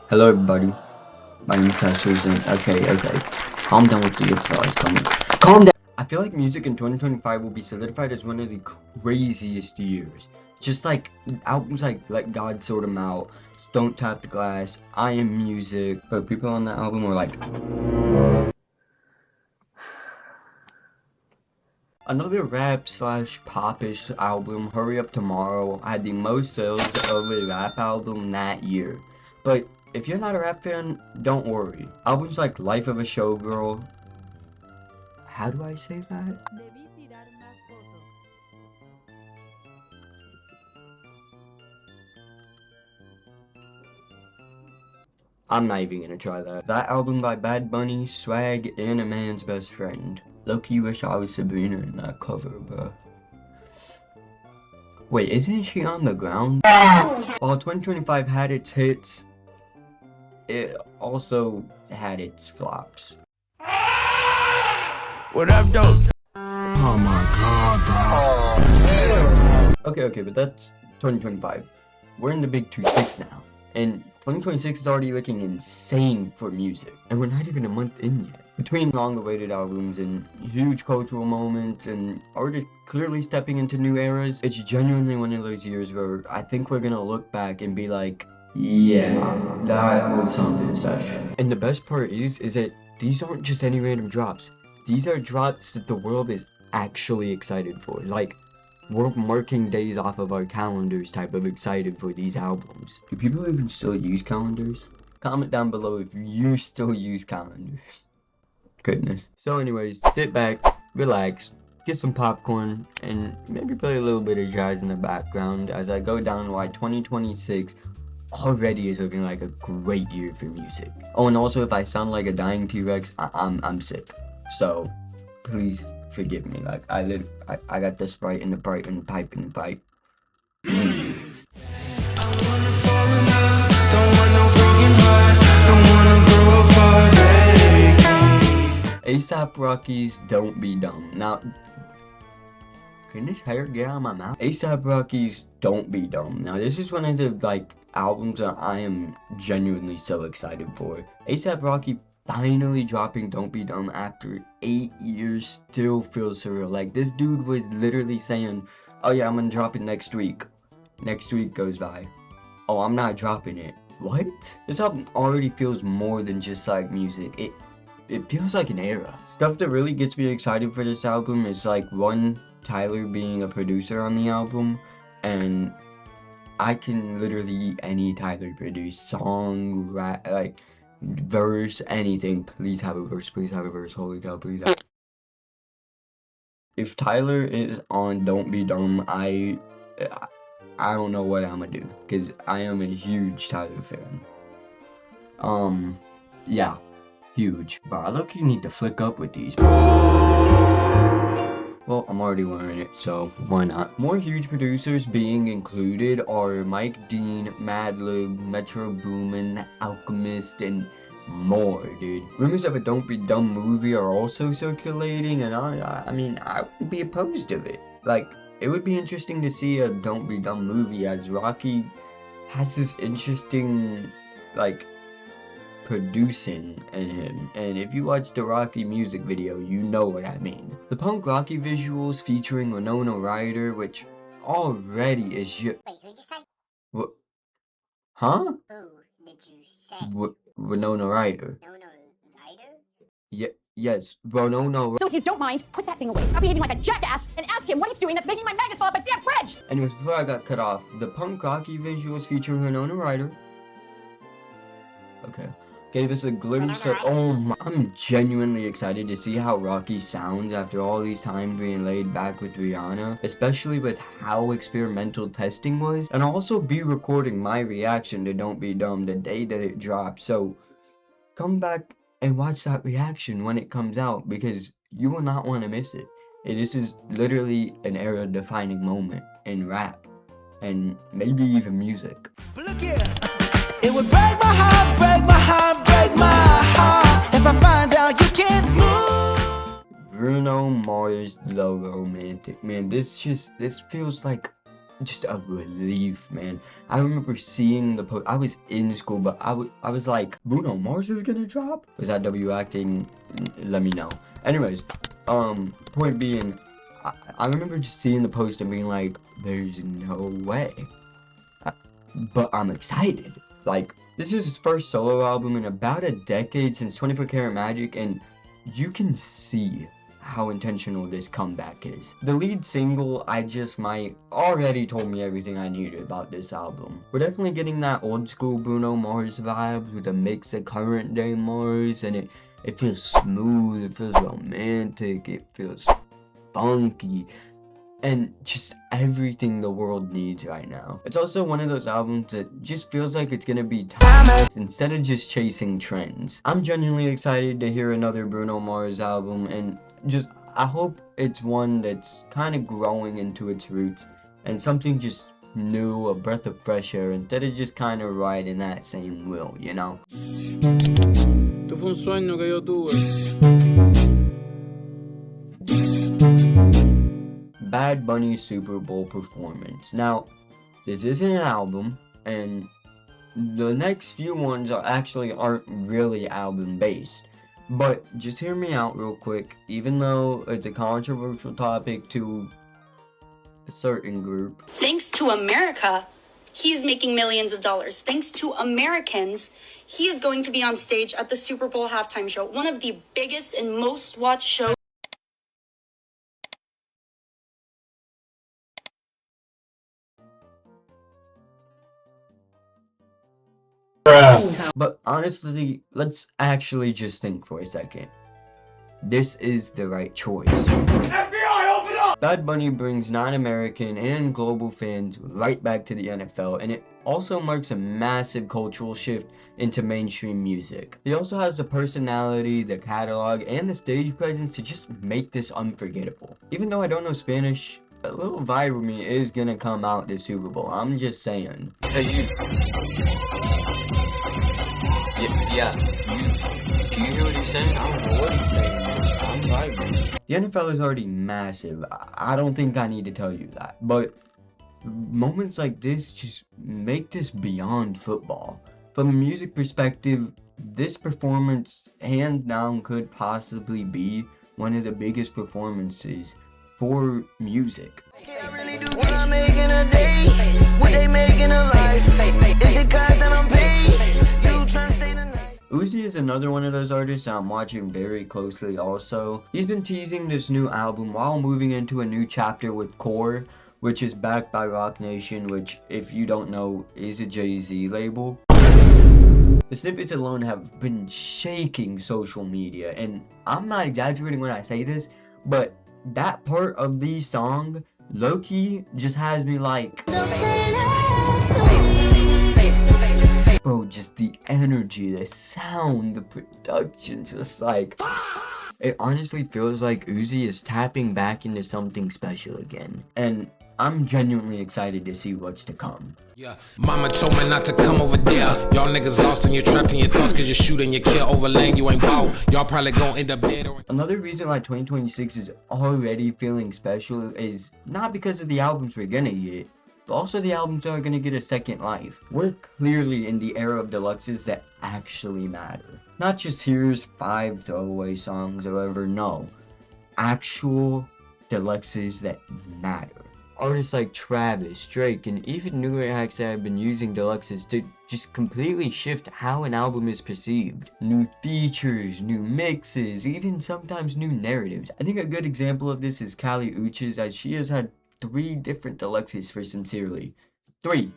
Hello everybody, my name is Crazier, and okay, calm down with the applause, calm down. I feel like music in 2025 will be solidified as one of the craziest years. Just like albums like Let God Sort 'Em Out, Don't Tap the Glass, I Am Music, but people on that album were like... Another rap/popish album, Hurry Up Tomorrow, had the most sales of a rap album that year. But if you're not a rap fan, don't worry. Albums like Life of a Showgirl... How do I say that? I'm not even gonna try that. That album by Bad Bunny, Swag, and A Man's Best Friend. Low-key wish I was Sabrina in that cover, bro. Wait, isn't she on the ground? While 2025 had its hits, it also had its flops. What up, dope? Oh my god, bro. Okay, but that's 2025. We're in the big 26 now. And 2026 is already looking insane for music. And we're not even a month in yet. Between long-awaited albums and huge cultural moments and artists clearly stepping into new eras, it's genuinely one of those years where I think we're gonna look back and be like, yeah, that was something special. And the best part is that these aren't just any random drops. These are drops that the world is actually excited for. Like, we're marking days off of our calendars type of excited for these albums. Do people even still use calendars? Comment down below if you still use calendars. Goodness. So anyways, sit back, relax, get some popcorn, and maybe play a little bit of jazz in the background as I go down why 2026 already is looking like a great year for music. Oh, and also if I sound like a dying T-Rex, I'm sick. So, please forgive me. Like, I got the Sprite and the Bright and the pipe and the pipe. A$AP Rocky's Don't Be Dumb. Now, can this hair get out of my mouth? A$AP Rocky's Don't Be Dumb. Now, this is one of the, albums that I am genuinely so excited for. A$AP Rocky finally dropping Don't Be Dumb after 8 years still feels surreal. Like, this dude was literally saying, oh yeah, I'm gonna drop it next week. Next week goes by. Oh, I'm not dropping it. What? This album already feels more than just like music. It feels like an era. Stuff that really gets me excited for this album is like, one, Tyler being a producer on the album, and I can literally eat any Tyler produced song, rap, like, verse, anything. Please have a verse, please have a verse, holy cow, please have. If Tyler is on Don't Be Dumb, I don't know what I'm gonna do, because I am a huge Tyler fan. Yeah, huge. But I look, you need to flick up with these. Well, I'm already wearing it, so why not? More huge producers being included are Mike Dean, Madlib, Metro Boomin, Alchemist, and more, dude. Rumors of a Don't Be Dumb movie are also circulating, and I mean, I wouldn't be opposed to it. Like, it would be interesting to see a Don't Be Dumb movie, as Rocky has this interesting, like, producing in him, and if you watch the Rocky music video, you know what I mean. The punk Rocky visuals featuring Winona Ryder, which already is Wait, who'd you say? What? Huh? Who did you say? Winona Ryder. Winona Ryder? Yes, Winona. So if you don't mind, put that thing away. Stop behaving like a jackass and ask him what he's doing that's making my magnets fall off a damn bridge! Anyways, before I got cut off, the punk Rocky visuals featuring Winona Ryder. Okay. Gave us a glimpse of, I'm genuinely excited to see how Rocky sounds after all these times being laid back with Rihanna, especially with how experimental testing was, and I'll also be recording my reaction to Don't Be Dumb the day that it drops, so come back and watch that reaction when it comes out, because you will not want to miss it. This is literally an era-defining moment in rap, and maybe even music. But look here. It would break my heart, break my heart, break my heart if I find out you can't move. Bruno Mars, The Romantic. Man, this feels like just a relief, man. I remember seeing the post. I was in school, but I was like, Bruno Mars is gonna drop? Was that W acting? Let me know. Anyways, point being, I remember just seeing the post and being like, there's no way. But I'm excited. Like, this is his first solo album in about a decade since 24 Karat Magic, and you can see how intentional this comeback is. The lead single, I Just Might, already told me everything I needed about this album. We're definitely getting that old school Bruno Mars vibes with a mix of current day Mars, and it feels smooth, it feels romantic, it feels funky, and just everything the world needs right now. It's also one of those albums that just feels like it's gonna be timeless instead of just chasing trends. I'm genuinely excited to hear another Bruno Mars album, and I hope it's one that's kind of growing into its roots and something just new, a breath of fresh air, instead of just kind of riding that same wheel, you know? Esto fue un sueño que yo tuve. Bad Bunny Superbowl performance. Now, this isn't an album, and the next few ones aren't really album based. But just hear me out real quick. Even though it's a controversial topic to a certain group, thanks to America, he's making millions of dollars. Thanks to Americans, he is going to be on stage at the Super Bowl halftime show, one of the biggest and most watched shows. But honestly, let's actually just think for a second. This is the right choice. FBI, open up! Bad Bunny brings non-American and global fans right back to the NFL, and it also marks a massive cultural shift into mainstream music. He also has the personality, the catalog, and the stage presence to just make this unforgettable. Even though I don't know Spanish, a little vibe with me is gonna come out this Super Bowl. I'm just saying. Hey, you. Yeah, do you hear what he's saying? I don't know what he's saying. I'm vibing. The NFL is already massive. I don't think I need to tell you that. But moments like this just make this beyond football. From a music perspective, this performance hands down could possibly be one of the biggest performances for music. Uzi is another one of those artists I'm watching very closely also. He's been teasing this new album while moving into a new chapter with Core, which is backed by Roc Nation, which, if you don't know, is a Jay-Z label. The snippets alone have been shaking social media, and I'm not exaggerating when I say this, but that part of the song, low-key, just has me like... Bro, just the energy, the sound, the production, just like... It honestly feels like Uzi is tapping back into something special again. And I'm genuinely excited to see what's to come. Yeah, mama told me not to come over there. Y'all niggas lost and you're trapped in your thoughts cause you shoot and you kill over lane, you ain't ball. Y'all probably gonna end up dead or... Another reason why 2026 is already feeling special is not because of the albums we're gonna get, but also the albums are gonna get a second life. We're clearly in the era of deluxes that actually matter. Not just here's 5 throwaway songs or whatever, no. Actual deluxes that matter. Artists like Travis, Drake, and even newer acts that have been using deluxes to just completely shift how an album is perceived. New features, new mixes, even sometimes new narratives. I think a good example of this is Kali Uchis, as she has had 3 different deluxes for Sincerely. 3.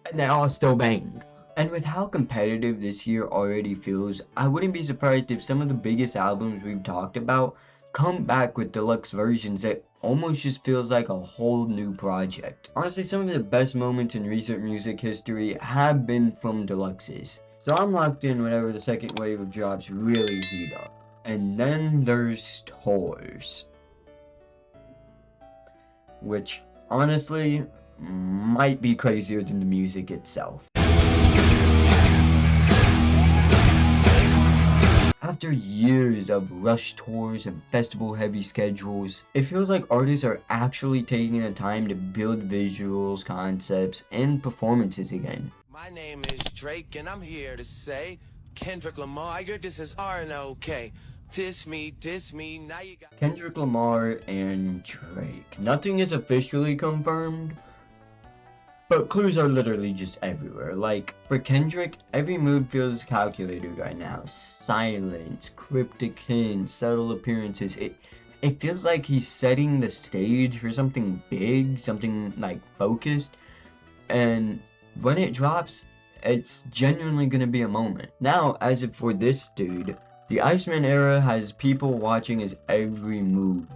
And they all still bang. And with how competitive this year already feels, I wouldn't be surprised if some of the biggest albums we've talked about come back with deluxe versions that almost just feels like a whole new project. Honestly, some of the best moments in recent music history have been from deluxes. So I'm locked in whenever the second wave of drops really heat up. And then there's tours, which honestly might be crazier than the music itself. After years of rush tours and festival-heavy schedules, it feels like artists are actually taking the time to build visuals, concepts, and performances again. My name is Drake, and I'm here to say, Kendrick Lamar, your diss is R&OK. Diss me, now you got... Kendrick Lamar and Drake. Nothing is officially confirmed, but clues are literally just everywhere. Like, for Kendrick, every move feels calculated right now. Silence, cryptic hints, subtle appearances. It feels like he's setting the stage for something big, something, like, focused. And when it drops, it's genuinely gonna be a moment. Now, as if for this dude, the Iceman era has people watching his every move,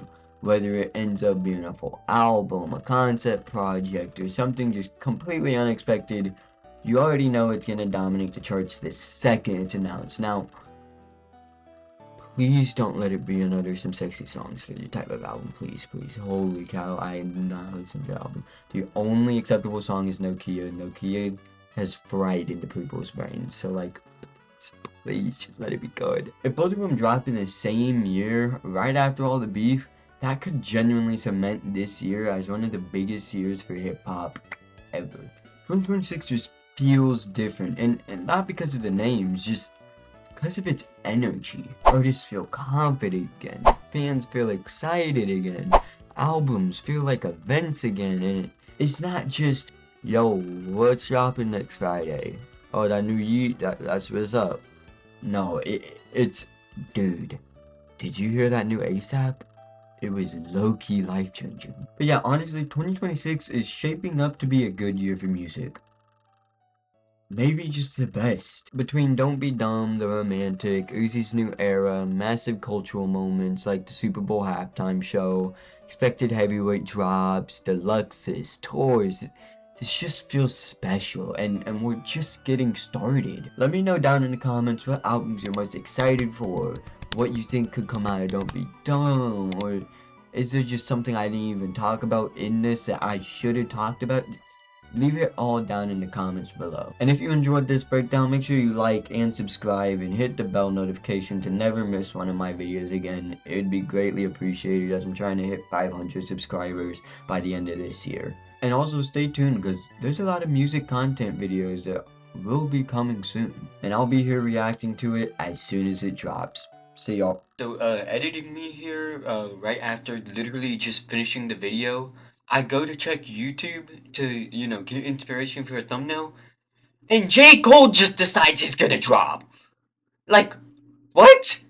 whether it ends up being a full album, a concept project, or something just completely unexpected. You already know it's gonna dominate the charts the second it's announced. Now, please don't let it be another Some Sexy Songs for your type of album, please. Holy cow, I am not listening to the album. The only acceptable song is Nokia. Nokia has fried into people's brains, so like, please just let it be good. If both of them drop in the same year, right after all the beef, that could genuinely cement this year as one of the biggest years for hip-hop ever. 2026 just feels different, and not because of the names, just because of its energy. Artists feel confident again, fans feel excited again, albums feel like events again, and it's not just, yo, what's dropping next Friday? Oh, that new Yeet, that's what's up. No, it's, dude, did you hear that new ASAP? It was low-key life-changing. But yeah, honestly, 2026 is shaping up to be a good year for music. Maybe just the best. Between Don't Be Dumb, The Romantic, Uzi's new era, massive cultural moments like the Super Bowl halftime show, expected heavyweight drops, deluxes, tours, this just feels special, and we're just getting started. Let me know down in the comments what albums you're most excited for, what you think could come out of Don't Be Dumb, or is there just something I didn't even talk about in this that I should have talked about? Leave it all down in the comments below. And if you enjoyed this breakdown, make sure you like and subscribe and hit the bell notification to never miss one of my videos again. It would be greatly appreciated as I'm trying to hit 500 subscribers by the end of this year. And also stay tuned because there's a lot of music content videos that will be coming soon. And I'll be here reacting to it as soon as it drops. See y'all. So, editing me here, right after literally just finishing the video, I go to check YouTube to, you know, get inspiration for a thumbnail, and J. Cole just decides he's gonna drop. Like, what?